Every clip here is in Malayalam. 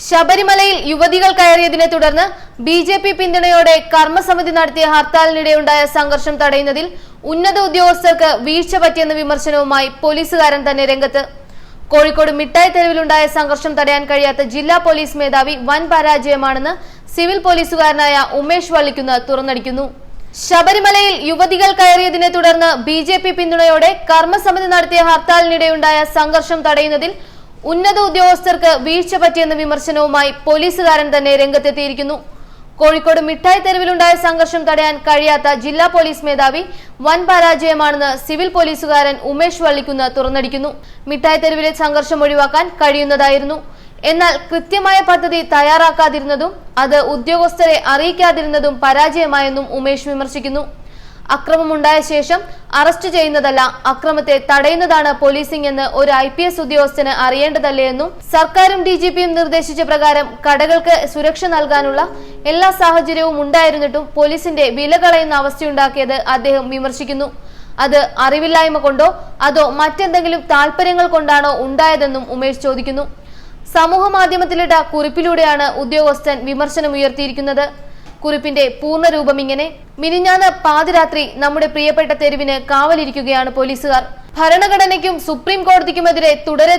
ശബരിമലയിൽ യുവതികൾ കയറിയതിനെ തുടർന്ന് ബിജെപി പിന്തുണയോടെ കർമ്മസമിതി നടത്തിയ ഹർത്താലിനിടെയുണ്ടായ സംഘർഷം തടയുന്നതിൽ ഉന്നത ഉദ്യോഗസ്ഥർക്ക് വീഴ്ച പറ്റിയെന്ന വിമർശനവുമായി പോലീസുകാരൻ തന്നെ രംഗത്ത്. കോഴിക്കോട് മിഠായി തെരുവിലുണ്ടായ സംഘർഷം തടയാൻ കഴിയാത്ത ജില്ലാ പോലീസ് മേധാവി വൻ പരാജയമാണെന്ന് സിവിൽ പോലീസുകാരനായ ഉമേഷ് വള്ളിക്കുന്ന് തുറന്നടിക്കുന്നു. ശബരിമലയിൽ യുവതികൾ കയറിയതിനെ തുടർന്ന് ബിജെപി പിന്തുണയോടെ കർമ്മസമിതി നടത്തിയ ഹർത്താലിനിടെയുണ്ടായ സംഘർഷം തടയുന്നതിൽ ഉന്നത ഉദ്യോഗസ്ഥർക്ക് വീഴ്ച പറ്റിയെന്ന വിമർശനവുമായി പോലീസുകാരൻ തന്നെ രംഗത്തെത്തിയിരിക്കുന്നു. കോഴിക്കോട് മിഠായി തെരുവിലുണ്ടായ സംഘർഷം തടയാൻ കഴിയാത്ത ജില്ലാ പോലീസ് മേധാവി വൻ പരാജയമാണെന്ന് സിവിൽ പോലീസുകാരൻ ഉമേഷ് വള്ളിക്കുന്ന് തുറന്നടിക്കുന്നു. മിഠായി തെരുവിലെ സംഘർഷം ഒഴിവാക്കാൻ കഴിയുന്നതായിരുന്നു. എന്നാൽ കൃത്യമായ പദ്ധതി തയ്യാറാക്കാതിരുന്നതും അത് ഉദ്യോഗസ്ഥരെ അറിയിക്കാതിരുന്നതും പരാജയമായെന്നും ഉമേഷ് വിമർശിക്കുന്നു. അക്രമമുണ്ടായ ശേഷം അറസ്റ്റ് ചെയ്യുന്നതല്ല, അക്രമത്തെ തടയുന്നതാണ് പോലീസിംഗ് എന്ന് ഒരു IPS ഉദ്യോഗസ്ഥന് അറിയേണ്ടതല്ലേ എന്നും സർക്കാരും DGPയും നിർദ്ദേശിച്ച പ്രകാരം കടകൾക്ക് സുരക്ഷ നൽകാനുള്ള എല്ലാ സാഹചര്യവും ഉണ്ടായിരുന്നിട്ടും പോലീസിന്റെ വില കളയുന്ന അവസ്ഥയുണ്ടാക്കിയത് അദ്ദേഹം വിമർശിക്കുന്നു. അത് അറിവില്ലായ്മ കൊണ്ടോ അതോ മറ്റെന്തെങ്കിലും താല്പര്യങ്ങൾ കൊണ്ടാണോ ഉണ്ടായതെന്നും ഉമേഷ് ചോദിക്കുന്നു. സമൂഹ മാധ്യമത്തിലിട്ട കുറിപ്പിലൂടെയാണ് ഉദ്യോഗസ്ഥൻ വിമർശനമുയർത്തിയിരിക്കുന്നത്. കുറിപ്പിന്റെ പൂർണ്ണരൂപം ഇങ്ങനെ: മിനിഞ്ഞാന്ന് പാതിരാത്രി നമ്മുടെ പ്രിയപ്പെട്ട തെരുവിന് കാവലിരിക്കുകയാണ് പോലീസുകാർ. ഭരണഘടനയ്ക്കും സുപ്രീം കോടതിക്കുമെതിരെ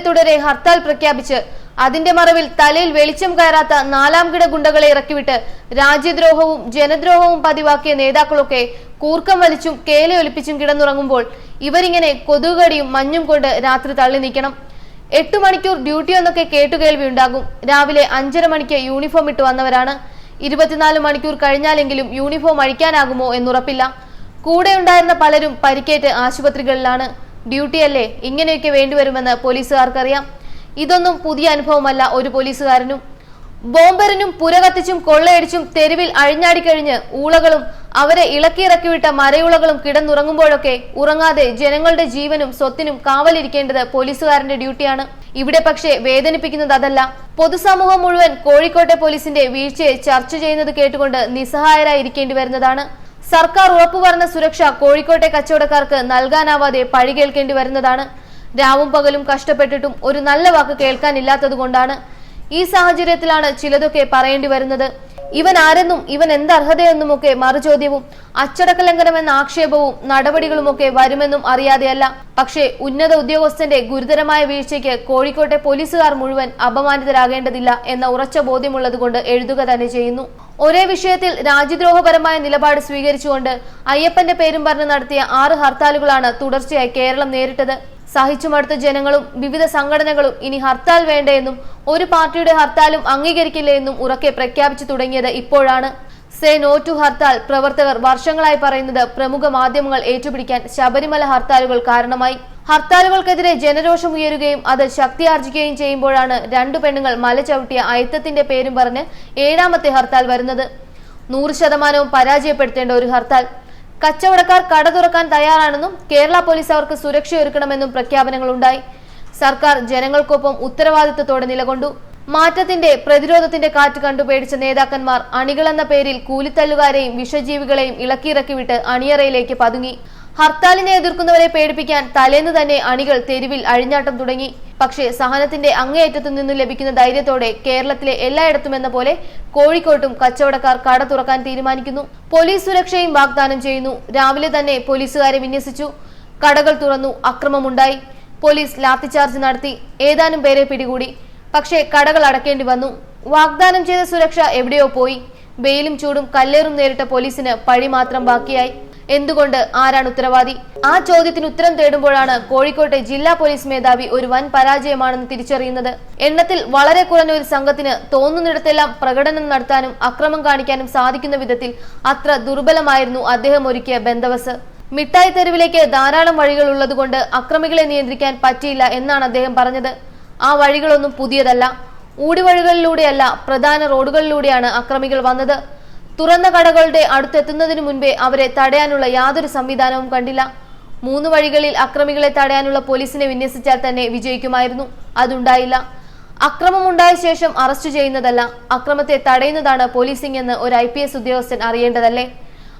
തുടരെ ഹർത്താൽ പ്രഖ്യാപിച്ച് അതിന്റെ മറവിൽ തലയിൽ വെളിച്ചം കയറാത്ത നാലാംകിട ഗുണ്ടകളെ ഇറക്കിവിട്ട് രാജ്യദ്രോഹവും ജനദ്രോഹവും പതിവാക്കിയ നേതാക്കളൊക്കെ കൂർക്കം വലിച്ചും കേലയൊലിപ്പിച്ചും കിടന്നുറങ്ങുമ്പോൾ ഇവരിങ്ങനെ കൊതുകടിയും മഞ്ഞും കൊണ്ട് രാത്രി തള്ളി നീക്കണം. 8 മണിക്കൂർ ഡ്യൂട്ടി എന്നൊക്കെ കേട്ടുകേൾവി ഉണ്ടാകും. രാവിലെ 5:30 മണിക്ക് യൂണിഫോം ഇട്ട് വന്നവരാണ്. 24 മണിക്കൂർ കഴിഞ്ഞാലെങ്കിലും യൂണിഫോം അഴിക്കാനാകുമോ എന്നുറപ്പില്ല. കൂടെ ഉണ്ടായിരുന്ന പലരും പരിക്കേറ്റ് ആശുപത്രികളിലാണ്. ഡ്യൂട്ടിയല്ലേ, ഇങ്ങനെയൊക്കെ വേണ്ടിവരുമെന്ന് പോലീസുകാർക്കറിയാം. ഇതൊന്നും പുതിയ അനുഭവമല്ല ഒരു പോലീസുകാരനും. ബോംബെറിനും പുരകത്തിച്ചും കൊള്ളയടിച്ചും തെരുവിൽ അഴിഞ്ഞാടിക്കഴിഞ്ഞ് ഊളകളും അവരെ ഇളക്കിയിറക്കിവിട്ട മരയുളകളും കിടന്നുറങ്ങുമ്പോഴൊക്കെ ഉറങ്ങാതെ ജനങ്ങളുടെ ജീവനും സ്വത്തിനും കാവലിരിക്കേണ്ടത് പോലീസുകാരന്റെ ഡ്യൂട്ടിയാണ്. ഇവിടെ പക്ഷേ വേദനിപ്പിക്കുന്നത് അതല്ല. പൊതുസമൂഹം മുഴുവൻ കോഴിക്കോട്ടെ പോലീസിന്റെ വീഴ്ചയെ ചർച്ച ചെയ്യുന്നത് കേട്ടുകൊണ്ട് നിസ്സഹായരായിരിക്കേണ്ടി വരുന്നതാണ്. സർക്കാർ ഉറപ്പുപറഞ്ഞ സുരക്ഷ കോഴിക്കോട്ടെ കച്ചവടക്കാർക്ക് നൽകാനാവാതെ പഴി കേൾക്കേണ്ടി വരുന്നതാണ്. രാവും പകലും കഷ്ടപ്പെട്ടിട്ടും ഒരു നല്ല വാക്ക് കേൾക്കാനില്ലാത്തത് കൊണ്ടാണ്. ഈ സാഹചര്യത്തിലാണ് ചിലതൊക്കെ പറയേണ്ടി വരുന്നത്. ഇവൻ ആരെന്നും ഇവൻ എന്തർഹതയെന്നുമൊക്കെ മറുചോദ്യവും അച്ചടക്ക ലംഘനമെന്ന ആക്ഷേപവും നടപടികളുമൊക്കെ വരുമെന്നും അറിയാതെയല്ല. പക്ഷേ ഉന്നത ഉദ്യോഗസ്ഥന്റെ ഗുരുതരമായ വീഴ്ചയ്ക്ക് കോഴിക്കോട്ടെ പോലീസുകാർ മുഴുവൻ അപമാനിതരാകേണ്ടതില്ല എന്ന ഉറച്ച ബോധ്യമുള്ളത് കൊണ്ട് എഴുതുക തന്നെ ചെയ്യുന്നു. ഒരേ വിഷയത്തിൽ രാജ്യദ്രോഹപരമായ നിലപാട് സ്വീകരിച്ചുകൊണ്ട് അയ്യപ്പന്റെ പേരും പറഞ്ഞ് നടത്തിയ 6 ഹർത്താലുകളാണ് തുടർച്ചയായി കേരളം നേരിട്ടത്. സഹിച്ചുമടുത്ത ജനങ്ങളും വിവിധ സംഘടനകളും ഇനി ഹർത്താൽ വേണ്ടെന്നും ഒരു പാർട്ടിയുടെ ഹർത്താലും അംഗീകരിക്കില്ല എന്നും ഉറക്കെ പ്രഖ്യാപിച്ചു തുടങ്ങിയത് ഇപ്പോഴാണ്. സേ നോ ടു ഹർത്താൽ പ്രവർത്തകർ വർഷങ്ങളായി പറയുന്നത് പ്രമുഖ മാധ്യമങ്ങൾ ഏറ്റുപിടിക്കാൻ ശബരിമല ഹർത്താലുകൾ കാരണമായി. ഹർത്താലുകൾക്കെതിരെ ജനരോഷം ഉയരുകയും അത് ശക്തിയാർജിക്കുകയും ചെയ്യുമ്പോഴാണ് 2 പെണ്ണുങ്ങൾ മല ചവിട്ടിയ അയിത്തത്തിന്റെ പേരും പറഞ്ഞ് 7ാമത്തെ ഹർത്താൽ വരുന്നത്. 100% പരാജയപ്പെടുത്തേണ്ട ഒരു ഹർത്താൽ. കച്ചവടക്കാർ കട തുറക്കാൻ തയ്യാറാണെന്നും കേരള പോലീസ് അവർക്ക് സുരക്ഷയൊരുക്കണമെന്നും പ്രഖ്യാപനങ്ങളുണ്ടായി. സർക്കാർ ജനങ്ങൾക്കൊപ്പം ഉത്തരവാദിത്തത്തോടെ നിലകൊണ്ടു. മാറ്റത്തിന്റെ പ്രതിരോധത്തിന്റെ കാറ്റ് കണ്ടു പേടിച്ച നേതാക്കന്മാർ അണികളെന്ന പേരിൽ കൂലിത്തല്ലുകാരെയും വിഷജീവികളെയും ഇളക്കിയിറക്കി വിട്ട് അണിയറയിലേക്ക് പതുങ്ങി. ഹർത്താലിനെ എതിർക്കുന്നവരെ പേടിപ്പിക്കാൻ തലേന്ന് തന്നെ അണികൾ തെരുവിൽ അഴിഞ്ഞാട്ടം തുടങ്ങി. പക്ഷേ സഹനത്തിന്റെ അങ്ങേയറ്റത്തു നിന്നും ലഭിക്കുന്ന ധൈര്യത്തോടെ കേരളത്തിലെ എല്ലായിടത്തുമെന്ന പോലെ കോഴിക്കോട്ടും കച്ചവടക്കാർ കട തുറക്കാൻ തീരുമാനിക്കുന്നു. പോലീസ് സുരക്ഷയും വാഗ്ദാനം ചെയ്യുന്നു. രാവിലെ തന്നെ പോലീസുകാരെ വിന്യസിച്ചു. കടകൾ തുറന്നു. അക്രമമുണ്ടായി. പോലീസ് ലാത്തിചാർജ് നടത്തി. ഏതാനും പേരെ പിടികൂടി. പക്ഷേ കടകൾ അടക്കേണ്ടി വന്നു. വാഗ്ദാനം ചെയ്ത സുരക്ഷ എവിടെയോ പോയി. വെയിലും ചൂടും കല്ലേറും നേരിട്ട പോലീസിന് പഴി മാത്രം ബാക്കിയായി. എന്തുകൊണ്ട്? ആരാണ് ഉത്തരവാദി? ആ ചോദ്യത്തിന് ഉത്തരം തേടുമ്പോഴാണ് കോഴിക്കോട്ടെ ജില്ലാ പോലീസ് മേധാവി ഒരു വൻ പരാജയമാണെന്ന് തിരിച്ചറിയുന്നത്. എണ്ണത്തിൽ വളരെ കുറഞ്ഞ ഒരു സംഘത്തിന് തോന്നുന്നിടത്തെല്ലാം പ്രകടനം നടത്താനും അക്രമം കാണിക്കാനും സാധിക്കുന്ന വിധത്തിൽ അത്ര ദുർബലമായിരുന്നു അദ്ദേഹം ഒരുക്കിയ ബന്ദോബസ്ത്. മിഠായി തെരുവിലേക്ക് ധാരാളം വഴികൾ ഉള്ളതുകൊണ്ട് അക്രമികളെ നിയന്ത്രിക്കാൻ പറ്റിയില്ല എന്നാണ് അദ്ദേഹം പറഞ്ഞത്. ആ വഴികളൊന്നും പുതിയതല്ല. ഊടിവഴികളിലൂടെയല്ല, പ്രധാന റോഡുകളിലൂടെയാണ് അക്രമികൾ വന്നത്. തുറന്ന കടകളുടെ അടുത്തെത്തുന്നതിനു മുൻപേ അവരെ തടയാനുള്ള യാതൊരു സംവിധാനവും കണ്ടില്ല. 3 വഴികളിൽ അക്രമികളെ തടയാനുള്ള പോലീസിനെ വിന്യസിച്ചാൽ തന്നെ വിജയിക്കുമായിരുന്നു. അതുണ്ടായില്ല. അക്രമമുണ്ടായ ശേഷം അറസ്റ്റ് ചെയ്യുന്നതല്ല, അക്രമത്തെ തടയുന്നതാണ് പോലീസിംഗ് എന്ന് ഒരു IPS ഉദ്യോഗസ്ഥൻ അറിയേണ്ടതല്ലേ?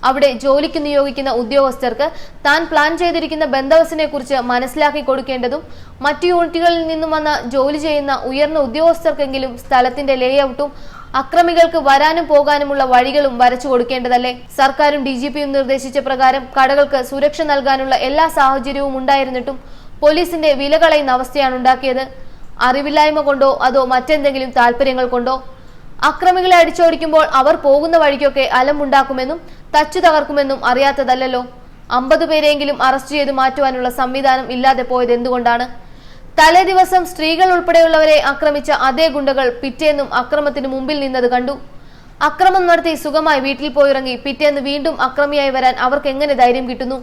അവിടെ ജോലിക്ക് നിയോഗിക്കുന്ന ഉദ്യോഗസ്ഥർക്ക് താൻ പ്ലാൻ ചെയ്തിരിക്കുന്ന ബന്ദോബസ്തിനെ കുറിച്ച് മനസ്സിലാക്കി കൊടുക്കേണ്ടതും മറ്റു യൂണിറ്റുകളിൽ നിന്നും വന്ന ജോലി ചെയ്യുന്ന ഉയർന്ന ഉദ്യോഗസ്ഥർക്കെങ്കിലും സ്ഥലത്തിന്റെ ലേഔട്ടും അക്രമികൾക്ക് വരാനും പോകാനുമുള്ള വഴികളും വരച്ചു കൊടുക്കേണ്ടതല്ലേ? സർക്കാരും DGPയും നിർദ്ദേശിച്ച പ്രകാരം കടകൾക്ക് സുരക്ഷ നൽകാനുള്ള എല്ലാ സാഹചര്യവും ഉണ്ടായിരുന്നിട്ടും പോലീസിന്റെ വില കളയുന്ന അവസ്ഥയാണ് ഉണ്ടാക്കിയത്. അറിവില്ലായ്മ കൊണ്ടോ അതോ മറ്റെന്തെങ്കിലും താല്പര്യങ്ങൾ കൊണ്ടോ? അക്രമികളെ അടിച്ചോടിക്കുമ്പോൾ അവർ പോകുന്ന വഴിക്കൊക്കെ അലമുണ്ടാക്കുമെന്നും തച്ചു തകർക്കുമെന്നും അറിയാത്തതല്ലോ. 50 പേരെങ്കിലും അറസ്റ്റ് ചെയ്ത് മാറ്റുവാനുള്ള സംവിധാനം ഇല്ലാതെ പോയത് എന്തുകൊണ്ടാണ്? തലേ ദിവസം സ്ത്രീകൾ ഉൾപ്പെടെയുള്ളവരെ ആക്രമിച്ച അതേ ഗുണ്ടകൾ പിറ്റേന്നും അക്രമത്തിന് മുമ്പിൽ നിന്നത് കണ്ടു. അക്രമം നടത്തി സുഖമായി വീട്ടിൽ പോയിറങ്ങി പിറ്റേന്ന് വീണ്ടും അക്രമിയായി വരാൻ അവർക്ക് എങ്ങനെ ധൈര്യം കിട്ടുന്നു?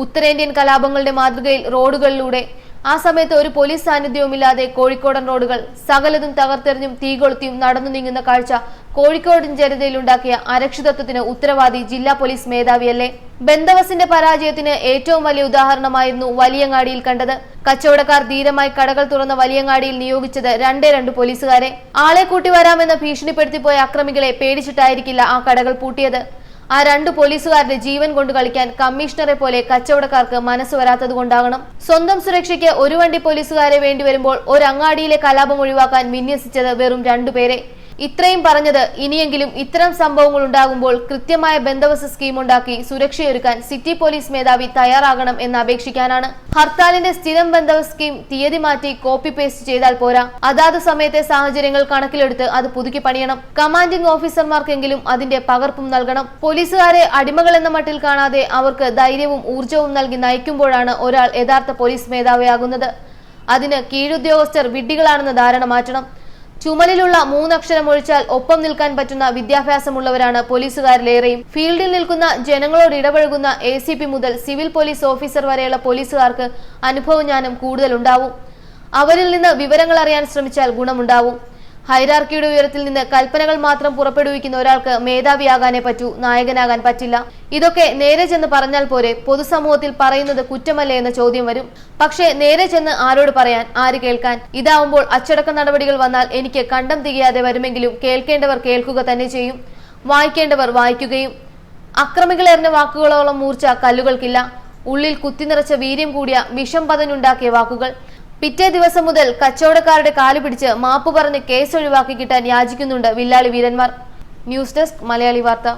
ഉത്തരേന്ത്യൻ കലാപങ്ങളുടെ മാതൃകയിൽ റോഡുകളിലൂടെ ആ സമയത്ത് ഒരു പോലീസ് സാന്നിധ്യവുമില്ലാതെ കോഴിക്കോടൻ റോഡുകൾ സകലതും തകർത്തെറിഞ്ഞും തീകൊളുത്തിയും നടന്നു നീങ്ങുന്ന കാഴ്ച കോഴിക്കോടൻ ജനതയിലുണ്ടാക്കിയ അരക്ഷിതത്വത്തിന് ഉത്തരവാദി ജില്ലാ പോലീസ് മേധാവിയല്ലേ? ബന്ദോബസ്തിന്റെ പരാജയത്തിന് ഏറ്റവും വലിയ ഉദാഹരണമായിരുന്നു വലിയങ്ങാടിയിൽ കണ്ടത്. കച്ചവടക്കാർ ധീരമായി കടകൾ തുറന്ന വലിയങ്ങാടിയിൽ നിയോഗിച്ചത് 2 പോലീസുകാരെ. ആളെ കൂട്ടി വരാമെന്ന് ഭീഷണിപ്പെടുത്തിപ്പോയ അക്രമികളെ പേടിച്ചിട്ടായിരിക്കില്ല ആ കടകൾ പൂട്ടിയത്. ആ 2 പോലീസുകാരുടെ ജീവൻ കൊണ്ട് കളിക്കാൻ കമ്മീഷണറെ പോലെ കച്ചവടക്കാർക്ക് മനസ്സ് വരാത്തത് കൊണ്ടാകണം. സ്വന്തം സുരക്ഷയ്ക്ക് ഒരു വണ്ടി പോലീസുകാരെ വേണ്ടിവരുമ്പോൾ ഒരു അങ്ങാടിയിലെ കലാപം ഒഴിവാക്കാൻ വിന്യസിച്ചത് വെറും 2 പേരെ. ഇത്രയും പറഞ്ഞത് ഇനിയെങ്കിലും ഇത്തരം സംഭവങ്ങൾ ഉണ്ടാകുമ്പോൾ കൃത്യമായ ബന്ദോബസ്ത് സ്കീം ഉണ്ടാക്കി സുരക്ഷയൊരുക്കാൻ സിറ്റി പോലീസ് മേധാവി തയ്യാറാകണം എന്ന് അപേക്ഷിക്കാനാണ്. ഹർത്താലിന്റെ സ്ഥിരം ബന്ദോബസ്ത് സ്കീം തീയതി മാറ്റി കോപ്പി പേസ്റ്റ് ചെയ്താൽ പോരാ. അതാത് സമയത്തെ സാഹചര്യങ്ങൾ കണക്കിലെടുത്ത് അത് പുതുക്കി പണിയണം. കമാൻഡിംഗ് ഓഫീസർമാർക്കെങ്കിലും അതിന്റെ പകർപ്പും നൽകണം. പോലീസുകാരെ അടിമകൾ എന്ന മട്ടിൽ കാണാതെ അവർക്ക് ധൈര്യവും ഊർജവും നൽകി നയിക്കുമ്പോഴാണ് ഒരാൾ യഥാർത്ഥ പോലീസ് മേധാവിയാകുന്നത്. അതിന് കീഴുദ്യോഗസ്ഥർ വിഡ്ഢികളാണെന്ന ധാരണ മാറ്റണം. ചുമലിലുള്ള 3 അക്ഷരം ഒഴിച്ചാൽ ഒപ്പം നിൽക്കാൻ പറ്റുന്ന വിദ്യാഭ്യാസമുള്ളവരാണ് പോലീസുകാരിലേറെയും. ഫീൽഡിൽ നിൽക്കുന്ന ജനങ്ങളോട് ഇടപഴകുന്ന ACP മുതൽ സിവിൽ പോലീസ് ഓഫീസർ വരെയുള്ള പോലീസുകാർക്ക് അനുഭവജ്ഞാനം കൂടുതലുണ്ടാവും. അവരിൽ നിന്ന് വിവരങ്ങൾ അറിയാൻ ശ്രമിച്ചാൽ ഗുണമുണ്ടാവും. ഹൈറാർക്കിയുടെ ഉയരത്തിൽ നിന്ന് കൽപ്പനകൾ മാത്രം പുറപ്പെടുവിക്കുന്ന ഒരാൾക്ക് മേധാവിയാകാനേ പറ്റൂ, നായകനാകാൻ പറ്റില്ല. ഇതൊക്കെ നേരെ ചെന്ന് പറഞ്ഞാൽ പോരെ? പൊതുസമൂഹത്തിൽ പറയുന്നത് കുറ്റമല്ലേ എന്ന ചോദ്യം വരും. പക്ഷേ നേരെ ചെന്ന് ആരോട് പറയാൻ, ആര് കേൾക്കാൻ? ഇതാവുമ്പോൾ അച്ചടക്ക നടപടികൾ വന്നാൽ എനിക്ക് കണ്ടം തികയാതെ വരുമെങ്കിലും കേൾക്കേണ്ടവർ കേൾക്കുക തന്നെ ചെയ്യും, വായിക്കേണ്ടവർ വായിക്കുകയും. അക്രമികളെറിഞ്ഞ വാക്കുകളോളം മൂർച്ച കല്ലുകൾക്കില്ല. ഉള്ളിൽ കുത്തിനിറച്ച വീര്യം കൂടിയ വിഷം പതഞ്ഞുണ്ടാക്കിയ വാക്കുകൾ. പിറ്റേ ദിവസം മുതൽ കച്ചവടക്കാരുടെ കാലു പിടിച്ച് മാപ്പ് പറഞ്ഞ് കേസ് ഒഴിവാക്കി കിട്ടാൻ യാചിക്കുന്നുണ്ട് വില്ലാളി വീരന്മാർ. ന്യൂസ് ഡെസ്ക് മലയാളി വാർത്ത.